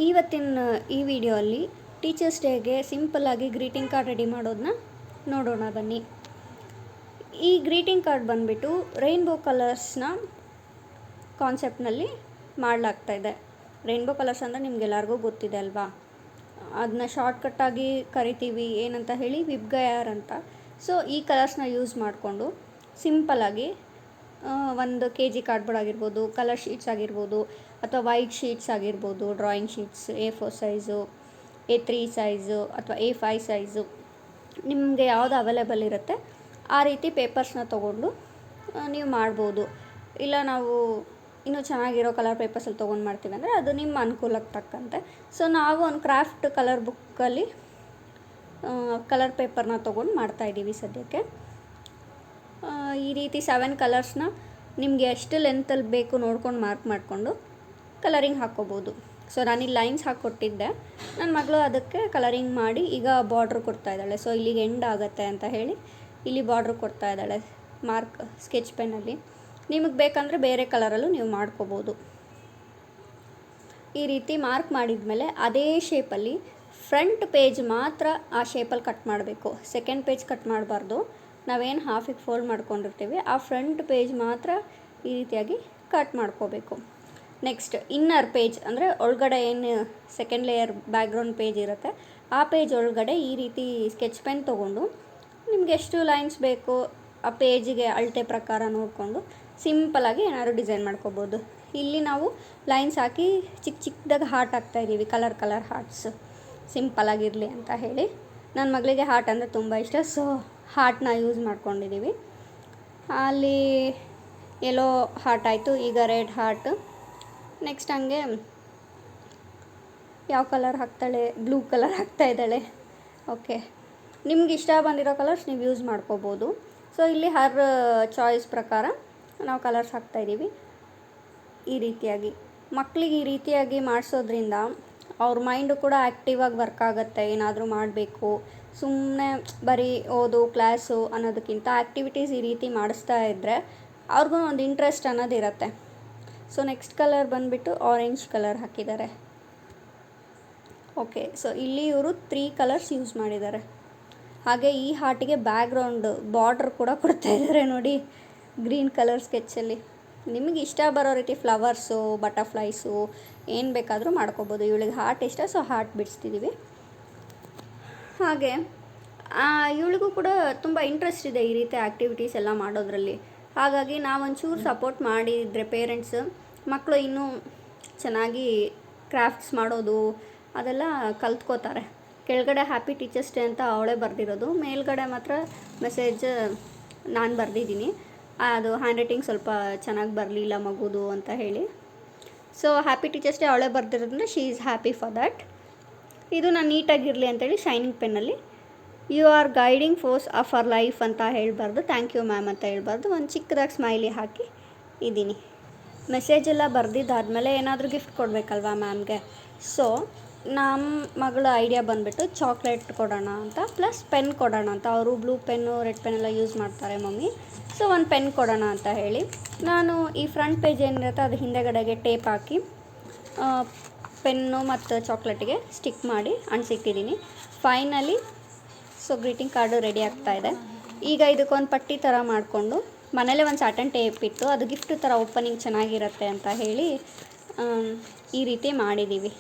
ಇವತ್ತಿನ ಈ ವಿಡಿಯೋಲ್ಲಿ ಟೀಚರ್ಸ್ ಡೇಗೆ ಸಿಂಪಲ್ಲಾಗಿ ಗ್ರೀಟಿಂಗ್ ಕಾರ್ಡ್ ರೆಡಿ ಮಾಡೋದನ್ನ ನೋಡೋಣ ಬನ್ನಿ. ಈ ಗ್ರೀಟಿಂಗ್ ಕಾರ್ಡ್ ಬಂದುಬಿಟ್ಟು ರೈನ್ಬೋ ಕಲರ್ಸ್ನ ಕಾನ್ಸೆಪ್ಟ್ನಲ್ಲಿ ಮಾಡಲಾಗ್ತಾಯಿದೆ. ರೈನ್ಬೋ ಕಲರ್ಸ್ ಅಂದರೆ ನಿಮಗೆಲ್ಲರಿಗೂ ಗೊತ್ತಿದೆ ಅಲ್ವಾ, ಅದನ್ನ ಶಾರ್ಟ್ಕಟ್ಟಾಗಿ ಕರಿತೀವಿ ಏನಂತ ಹೇಳಿ ವಿಬ್ಗಯಾರ್ ಅಂತ. ಸೊ ಈ ಕಲರ್ಸ್ನ ಯೂಸ್ ಮಾಡಿಕೊಂಡು ಸಿಂಪಲ್ಲಾಗಿ 1 kg ಕಾರ್ಡ್ಬೋರ್ಡ್ ಆಗಿರ್ಬೋದು, ಕಲರ್ ಶೀಟ್ಸ್ ಆಗಿರ್ಬೋದು, ಅಥವಾ ವೈಟ್ ಶೀಟ್ಸ್ ಆಗಿರ್ಬೋದು, drawing sheets A4 size, A3 size ಅಥವಾ A5 ಸೈಜು, ನಿಮಗೆ ಯಾವುದು ಅವೈಲೇಬಲ್ ಇರುತ್ತೆ ಆ ರೀತಿ ಪೇಪರ್ಸ್ನ ತೊಗೊಂಡು ನೀವು ಮಾಡ್ಬೋದು. ಇಲ್ಲ ನಾವು ಇನ್ನೂ ಚೆನ್ನಾಗಿರೋ ಕಲರ್ ಪೇಪರ್ಸಲ್ಲಿ ತೊಗೊಂಡು ಮಾಡ್ತೀವಿ ಅಂದರೆ ಅದು ನಿಮ್ಮ ಅನುಕೂಲಕ್ಕೆ ತಕ್ಕಂತೆ. ಸೊ ನಾವು ಒಂದು ಕ್ರಾಫ್ಟ್ ಕಲರ್ ಬುಕ್ಕಲ್ಲಿ ಕಲರ್ ಪೇಪರ್ನ ತೊಗೊಂಡು ಮಾಡ್ತಾಯಿದ್ದೀವಿ ಸದ್ಯಕ್ಕೆ. ಈ ರೀತಿ 7 ಕಲರ್ಸ್ನ ನಿಮಗೆ ಎಷ್ಟು ಲೆಂತಲ್ಲಿ ಬೇಕು ನೋಡ್ಕೊಂಡು ಮಾರ್ಕ್ ಮಾಡಿಕೊಂಡು ಕಲರಿಂಗ್ ಹಾಕ್ಕೋಬೋದು. ಸೊ ನಾನಿಲ್ಲಿ ಲೈನ್ಸ್ ಹಾಕ್ಕೊಟ್ಟಿದ್ದೆ, ನನ್ನ ಮಗಳು ಅದಕ್ಕೆ ಕಲರಿಂಗ್ ಮಾಡಿ ಈಗ ಬಾರ್ಡ್ರ್ ಕೊಡ್ತಾ ಇದ್ದಾಳೆ. ಸೊ ಇಲ್ಲಿಗೆ ಎಂಡ್ ಆಗುತ್ತೆ ಅಂತ ಹೇಳಿ ಇಲ್ಲಿ ಬಾರ್ಡ್ರ್ ಕೊಡ್ತಾ ಇದ್ದಾಳೆ ಮಾರ್ಕ್ ಸ್ಕೆಚ್ ಪೆನ್ನಲ್ಲಿ. ನಿಮಗೆ ಬೇಕಂದರೆ ಬೇರೆ ಕಲರಲ್ಲೂ ನೀವು ಮಾಡ್ಕೋಬೋದು. ಈ ರೀತಿ ಮಾರ್ಕ್ ಮಾಡಿದ ಮೇಲೆ ಅದೇ ಶೇಪಲ್ಲಿ ಫ್ರಂಟ್ ಪೇಜ್ ಮಾತ್ರ ಆ ಶೇಪಲ್ಲಿ ಕಟ್ ಮಾಡಬೇಕು. ಸೆಕೆಂಡ್ ಪೇಜ್ ಕಟ್ ಮಾಡಬಾರ್ದು. ನಾವೇನು ಹಾಫಿಗೆ ಫೋಲ್ಡ್ ಮಾಡ್ಕೊಂಡಿರ್ತೀವಿ ಆ ಫ್ರಂಟ್ ಪೇಜ್ ಮಾತ್ರ ಈ ರೀತಿಯಾಗಿ ಕಟ್ ಮಾಡ್ಕೋಬೇಕು. ನೆಕ್ಸ್ಟ್ ಇನ್ನರ್ ಪೇಜ್ ಅಂದರೆ ಒಳಗಡೆ ಏನು ಸೆಕೆಂಡ್ ಲೇಯರ್ ಬ್ಯಾಕ್ಗ್ರೌಂಡ್ ಪೇಜ್ ಇರುತ್ತೆ ಆ ಪೇಜ್ ಒಳಗಡೆ ಈ ರೀತಿ ಸ್ಕೆಚ್ ಪೆನ್ ತೊಗೊಂಡು ನಿಮ್ಗೆ ಎಷ್ಟು ಲೈನ್ಸ್ ಬೇಕು ಆ ಪೇಜಿಗೆ ಅಳತೆ ಪ್ರಕಾರ ನೋಡಿಕೊಂಡು ಸಿಂಪಲಾಗಿ ಏನಾದ್ರು ಡಿಸೈನ್ ಮಾಡ್ಕೋಬೋದು. ಇಲ್ಲಿ ನಾವು ಲೈನ್ಸ್ ಹಾಕಿ ಚಿಕ್ಕದಾಗಿ ಹಾರ್ಟ್ ಹಾಕ್ತಾಯಿದ್ದೀವಿ, ಕಲರ್ ಹಾರ್ಟ್ಸ್ ಸಿಂಪಲಾಗಿರಲಿ ಅಂತ ಹೇಳಿ. ನನ್ನ ಮಗಳಿಗೆ ಹಾರ್ಟ್ ಅಂದರೆ ತುಂಬ ಇಷ್ಟ, ಸೊ ಹಾರ್ಟ್ನ ಯೂಸ್ ಮಾಡ್ಕೊಂಡಿದ್ದೀವಿ. ಅಲ್ಲಿ ಯೆಲ್ಲೋ ಹಾರ್ಟ್ ಆಯಿತು, ಈಗ ರೆಡ್ ಹಾರ್ಟ್. ನೆಕ್ಸ್ಟ್ ಹಂಗೆ ಯಾವ ಕಲರ್ ಹಾಕ್ತಾಳೆ, ಬ್ಲೂ ಕಲರ್ ಹಾಕ್ತಾಯಿದ್ದಾಳೆ. ಓಕೆ, ನಿಮ್ಗೆ ಇಷ್ಟ ಬಂದಿರೋ ಕಲರ್ಸ್ ನೀವು ಯೂಸ್ ಮಾಡ್ಕೋಬೋದು. ಸೊ ಇಲ್ಲಿ ಹರ್ ಚಾಯ್ಸ್ ಪ್ರಕಾರ ನಾವು ಕಲರ್ಸ್ ಹಾಕ್ತಾಯಿದ್ದೀವಿ. ಈ ರೀತಿಯಾಗಿ ಮಕ್ಕಳಿಗೆ ಈ ರೀತಿಯಾಗಿ ಮಾಡಿಸೋದ್ರಿಂದ ಅವ್ರ ಮೈಂಡು ಕೂಡ ಆ್ಯಕ್ಟಿವಾಗಿ ವರ್ಕ್ ಆಗುತ್ತೆ. ಏನಾದರೂ ಮಾಡಬೇಕು, ಸುಮ್ಮನೆ ಬರೀ ಓದು ಕ್ಲಾಸು ಅನ್ನೋದಕ್ಕಿಂತ ಆ್ಯಕ್ಟಿವಿಟೀಸ್ ಈ ರೀತಿ ಮಾಡಿಸ್ತಾ ಇದ್ದರೆ ಅವ್ರಿಗೂ ಒಂದು ಇಂಟ್ರೆಸ್ಟ್ ಅನ್ನೋದಿರುತ್ತೆ. ಸೊ ನೆಕ್ಸ್ಟ್ ಕಲರ್ ಬಂದುಬಿಟ್ಟು ಆರೆಂಜ್ ಕಲರ್ ಹಾಕಿದ್ದಾರೆ. ಓಕೆ, ಸೊ ಇಲ್ಲಿ ಇವರು 3 ಕಲರ್ಸ್ ಯೂಸ್ ಮಾಡಿದ್ದಾರೆ. ಹಾಗೆ ಈ ಹಾರ್ಟಿಗೆ ಬ್ಯಾಕ್ಗ್ರೌಂಡ್ ಬಾರ್ಡ್ರ್ ಕೂಡ ಕೊಡ್ತಾಯಿದ್ದಾರೆ ನೋಡಿ, ಗ್ರೀನ್ ಕಲರ್ ಸ್ಕೆಚ್ಚಲ್ಲಿ. ನಿಮಗೆ ಇಷ್ಟ ಬರೋ ರೀತಿ ಫ್ಲವರ್ಸು, ಬಟರ್ಫ್ಲೈಸು ಏನು ಬೇಕಾದರೂ ಮಾಡ್ಕೋಬೋದು. ಇವಳಿಗೆ ಹಾರ್ಟ್ ಇಷ್ಟ, ಸೊ ಹಾರ್ಟ್ ಬಿಡಿಸ್ತಿದ್ದೀವಿ. ಹಾಗೆ ಇವಳಿಗೂ ಕೂಡ ತುಂಬ ಇಂಟ್ರೆಸ್ಟ್ ಇದೆ ಈ ರೀತಿ ಆ್ಯಕ್ಟಿವಿಟೀಸ್ ಎಲ್ಲ ಮಾಡೋದ್ರಲ್ಲಿ. ಹಾಗಾಗಿ ನಾವೊಂಚೂರು ಸಪೋರ್ಟ್ ಮಾಡಿದರೆ ಪೇರೆಂಟ್ಸ್ ಮಕ್ಕಳು ಇನ್ನೂ ಚೆನ್ನಾಗಿ ಕ್ರಾಫ್ಟ್ಸ್ ಮಾಡೋದು ಅದೆಲ್ಲ ಕಲ್ತ್ಕೋತಾರೆ. ಕೆಳಗಡೆ ಹ್ಯಾಪಿ ಟೀಚರ್ಸ್ ಡೇ ಅಂತ ಅವಳೇ ಬರೆದಿರೋದು, ಮೇಲ್ಗಡೆ ಮಾತ್ರ ಮೆಸೇಜ್ ನಾನು ಬರೆದಿದ್ದೀನಿ. ಅದು ಹ್ಯಾಂಡ್ ರೈಟಿಂಗ್ ಸ್ವಲ್ಪ ಚೆನ್ನಾಗಿ ಬರಲಿಲ್ಲ ಮಗುದು ಅಂತ ಹೇಳಿ. ಸೊ ಹ್ಯಾಪಿ ಟೀಚರ್ಸ್ ಡೇ ಅವಳೇ ಬರೆದಿರೋದ್ರಿಂದ she is happy for that. ಇದು ನಾನು ನೀಟಾಗಿರಲಿ ಅಂತೇಳಿ ಶೈನಿಂಗ್ ಪೆನ್ನಲ್ಲಿ you are guiding force of our life ಅಂತ ಹೇಳ್ಬಾರ್ದು, ಥ್ಯಾಂಕ್ ಯು ಮ್ಯಾಮ್ ಅಂತ ಹೇಳ್ಬಾರ್ದು, ಒಂದು ಚಿಕ್ಕದಾಗಿ ಸ್ಮೈಲಿ ಹಾಕಿ ಇದ್ದೀನಿ. ಮೆಸೇಜೆಲ್ಲ ಬರೆದಿದ್ದಾದಮೇಲೆ ಏನಾದರೂ ಗಿಫ್ಟ್ ಕೊಡಬೇಕಲ್ವಾ ಮ್ಯಾಮ್ಗೆ. ಸೊ ನಮ್ಮ ಮಗಳ ಐಡಿಯಾ ಬಂದುಬಿಟ್ಟು ಚಾಕ್ಲೇಟ್ ಕೊಡೋಣ ಅಂತ, ಪ್ಲಸ್ ಪೆನ್ ಕೊಡೋಣ ಅಂತ. ಅವರು ಬ್ಲೂ ಪೆನ್ನು ರೆಡ್ ಪೆನ್ನೆಲ್ಲ ಯೂಸ್ ಮಾಡ್ತಾರೆ ಮಮ್ಮಿ. ಸೊ ಒಂದು ಪೆನ್ ಕೊಡೋಣ ಅಂತ ಹೇಳಿ ನಾನು ಈ ಫ್ರಂಟ್ ಪೇಜ್ ಏನಿರುತ್ತೆ ಅದು ಹಿಂದೆಗಡೆಗೆ ಟೇಪ್ ಹಾಕಿ ಪೆನ್ನು ಮತ್ತು ಚಾಕ್ಲೇಟಿಗೆ ಸ್ಟಿಕ್ ಮಾಡಿ ಅಂಟಿಸಿಟ್ಟಿದ್ದೀನಿ. Finally so greeting card ready ಆಗ್ತಾಯಿದೆ. ಈಗ ಇದಕ್ಕೊಂದು ಪಟ್ಟಿ ಥರ ಮಾಡಿಕೊಂಡು ಮನೇಲೇ ಒಂದು ಸಾಟನ್ ಟೇಪ್ ಇಟ್ಟು ಅದು ಗಿಫ್ಟ್ ಥರ ಓಪನಿಂಗ್ ಚೆನ್ನಾಗಿರುತ್ತೆ ಅಂತ ಹೇಳಿ ಈ ರೀತಿ ಮಾಡಿದ್ದೀವಿ.